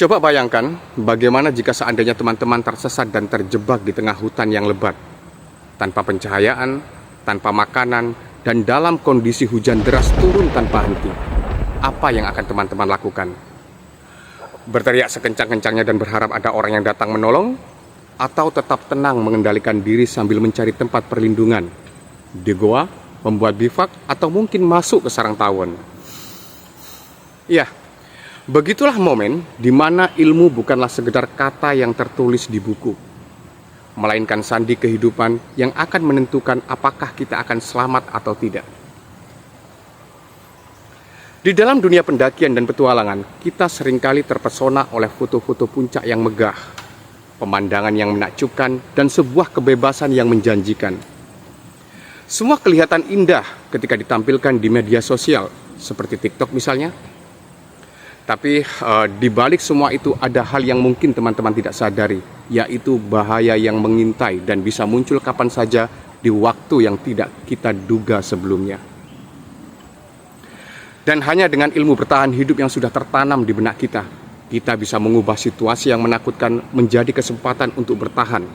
Coba bayangkan bagaimana jika seandainya teman-teman tersesat dan terjebak di tengah hutan yang lebat, tanpa pencahayaan, tanpa makanan, dan dalam kondisi hujan deras turun tanpa henti. Apa yang akan teman-teman lakukan? Berteriak sekencang-kencangnya dan berharap ada orang yang datang menolong? Atau tetap tenang mengendalikan diri sambil mencari tempat perlindungan? Di goa, membuat bivak, atau mungkin masuk ke sarang tawon? Ya, begitulah momen di mana ilmu bukanlah sekedar kata yang tertulis di buku, melainkan sandi kehidupan yang akan menentukan apakah kita akan selamat atau tidak. Di dalam dunia pendakian dan petualangan, kita seringkali terpesona oleh foto-foto puncak yang megah, pemandangan yang menakjubkan, dan sebuah kebebasan yang menjanjikan. Semua kelihatan indah ketika ditampilkan di media sosial, seperti TikTok misalnya. Tapi di balik semua itu ada hal yang mungkin teman-teman tidak sadari, yaitu bahaya yang mengintai dan bisa muncul kapan saja di waktu yang tidak kita duga sebelumnya. Dan hanya dengan ilmu bertahan hidup yang sudah tertanam di benak kita, kita bisa mengubah situasi yang menakutkan menjadi kesempatan untuk bertahan.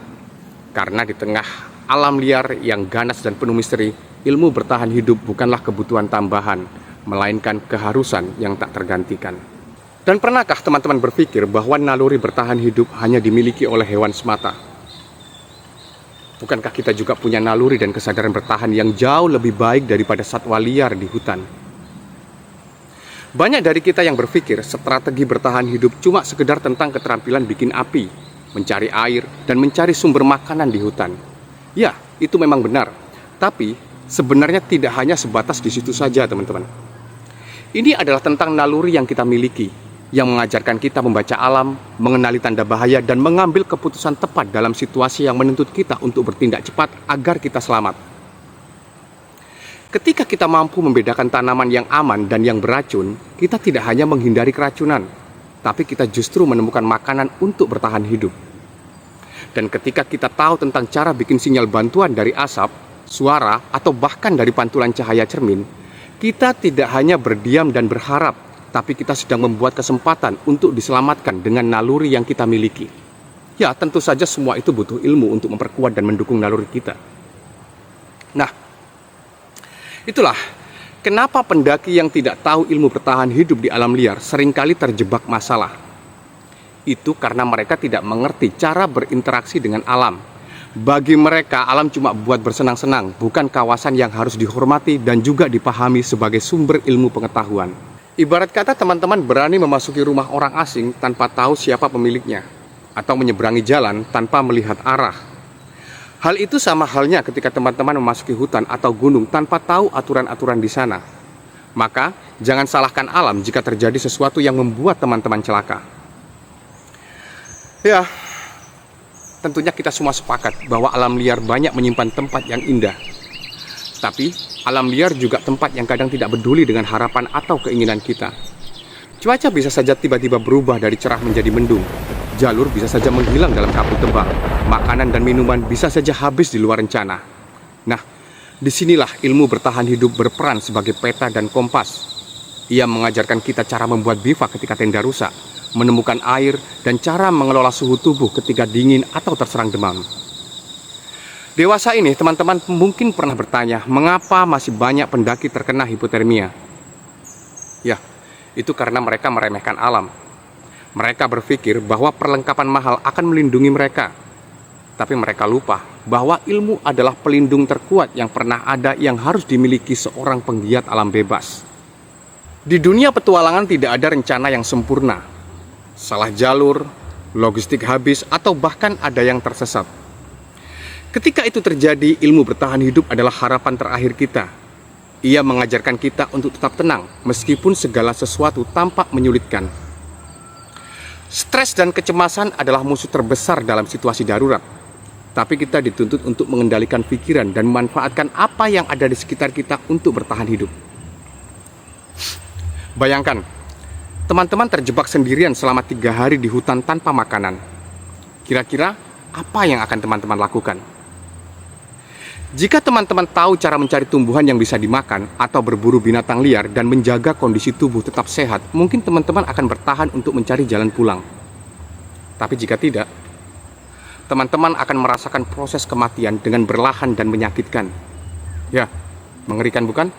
Karena di tengah alam liar yang ganas dan penuh misteri, ilmu bertahan hidup bukanlah kebutuhan tambahan, melainkan keharusan yang tak tergantikan. Dan pernahkah teman-teman berpikir bahwa naluri bertahan hidup hanya dimiliki oleh hewan semata? Bukankah kita juga punya naluri dan kesadaran bertahan yang jauh lebih baik daripada satwa liar di hutan? Banyak dari kita yang berpikir strategi bertahan hidup cuma sekedar tentang keterampilan bikin api, mencari air, dan mencari sumber makanan di hutan. Ya, itu memang benar. Tapi sebenarnya tidak hanya sebatas di situ saja, teman-teman. Ini adalah tentang naluri yang kita miliki, yang mengajarkan kita membaca alam, mengenali tanda bahaya, dan mengambil keputusan tepat dalam situasi yang menuntut kita untuk bertindak cepat agar kita selamat. Ketika kita mampu membedakan tanaman yang aman dan yang beracun, kita tidak hanya menghindari keracunan, tapi kita justru menemukan makanan untuk bertahan hidup. Dan ketika kita tahu tentang cara bikin sinyal bantuan dari asap, suara, atau bahkan dari pantulan cahaya cermin, kita tidak hanya berdiam dan berharap, tapi kita sedang membuat kesempatan untuk diselamatkan dengan naluri yang kita miliki. Ya, tentu saja semua itu butuh ilmu untuk memperkuat dan mendukung naluri kita. Nah, itulah kenapa pendaki yang tidak tahu ilmu bertahan hidup di alam liar seringkali terjebak masalah. Itu karena mereka tidak mengerti cara berinteraksi dengan alam. Bagi mereka, alam cuma buat bersenang-senang, bukan kawasan yang harus dihormati dan juga dipahami sebagai sumber ilmu pengetahuan. Ibarat kata teman-teman berani memasuki rumah orang asing tanpa tahu siapa pemiliknya, atau menyeberangi jalan tanpa melihat arah. Hal itu sama halnya ketika teman-teman memasuki hutan atau gunung tanpa tahu aturan-aturan di sana. Maka, jangan salahkan alam jika terjadi sesuatu yang membuat teman-teman celaka. Ya, tentunya kita semua sepakat bahwa alam liar banyak menyimpan tempat yang indah. Tapi, alam liar juga tempat yang kadang tidak peduli dengan harapan atau keinginan kita. Cuaca bisa saja tiba-tiba berubah dari cerah menjadi mendung. Jalur bisa saja menghilang dalam kabut tebal. Makanan dan minuman bisa saja habis di luar rencana. Nah, disinilah ilmu bertahan hidup berperan sebagai peta dan kompas. Ia mengajarkan kita cara membuat bivak ketika tenda rusak, menemukan air, dan cara mengelola suhu tubuh ketika dingin atau terserang demam. Dewasa ini, teman-teman mungkin pernah bertanya, mengapa masih banyak pendaki terkena hipotermia? Ya, itu karena mereka meremehkan alam. Mereka berpikir bahwa perlengkapan mahal akan melindungi mereka. Tapi mereka lupa bahwa ilmu adalah pelindung terkuat yang pernah ada yang harus dimiliki seorang penggiat alam bebas. Di dunia petualangan tidak ada rencana yang sempurna. Salah jalur, logistik habis, atau bahkan ada yang tersesat. Ketika itu terjadi, ilmu bertahan hidup adalah harapan terakhir kita. Ia mengajarkan kita untuk tetap tenang meskipun segala sesuatu tampak menyulitkan. Stres dan kecemasan adalah musuh terbesar dalam situasi darurat. Tapi kita dituntut untuk mengendalikan pikiran dan memanfaatkan apa yang ada di sekitar kita untuk bertahan hidup. Bayangkan, teman-teman terjebak sendirian selama 3 hari di hutan tanpa makanan. Kira-kira apa yang akan teman-teman lakukan? Jika teman-teman tahu cara mencari tumbuhan yang bisa dimakan atau berburu binatang liar dan menjaga kondisi tubuh tetap sehat, mungkin teman-teman akan bertahan untuk mencari jalan pulang. Tapi jika tidak, teman-teman akan merasakan proses kematian dengan berlahan dan menyakitkan. Ya, mengerikan bukan?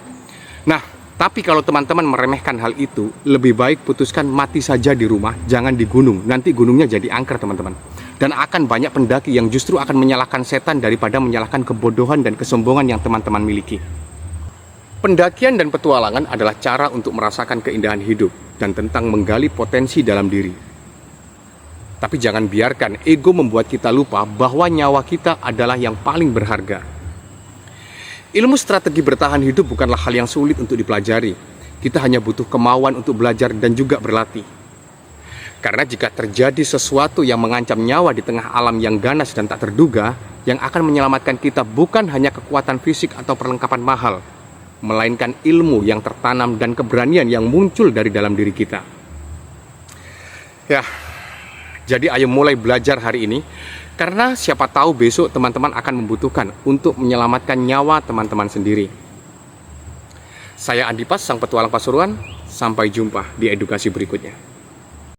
Nah, tapi kalau teman-teman meremehkan hal itu, lebih baik putuskan mati saja di rumah, jangan di gunung. Nanti gunungnya jadi angker, teman-teman. Dan akan banyak pendaki yang justru akan menyalahkan setan daripada menyalahkan kebodohan dan kesombongan yang teman-teman miliki. Pendakian dan petualangan adalah cara untuk merasakan keindahan hidup dan tentang menggali potensi dalam diri. Tapi jangan biarkan ego membuat kita lupa bahwa nyawa kita adalah yang paling berharga. Ilmu strategi bertahan hidup bukanlah hal yang sulit untuk dipelajari. Kita hanya butuh kemauan untuk belajar dan juga berlatih. Karena jika terjadi sesuatu yang mengancam nyawa di tengah alam yang ganas dan tak terduga, yang akan menyelamatkan kita bukan hanya kekuatan fisik atau perlengkapan mahal, melainkan ilmu yang tertanam dan keberanian yang muncul dari dalam diri kita. Ya, jadi ayo mulai belajar hari ini, karena siapa tahu besok teman-teman akan membutuhkan untuk menyelamatkan nyawa teman-teman sendiri. Saya Andi Pas, Sang Petualang Pasuruan. Sampai jumpa di edukasi berikutnya.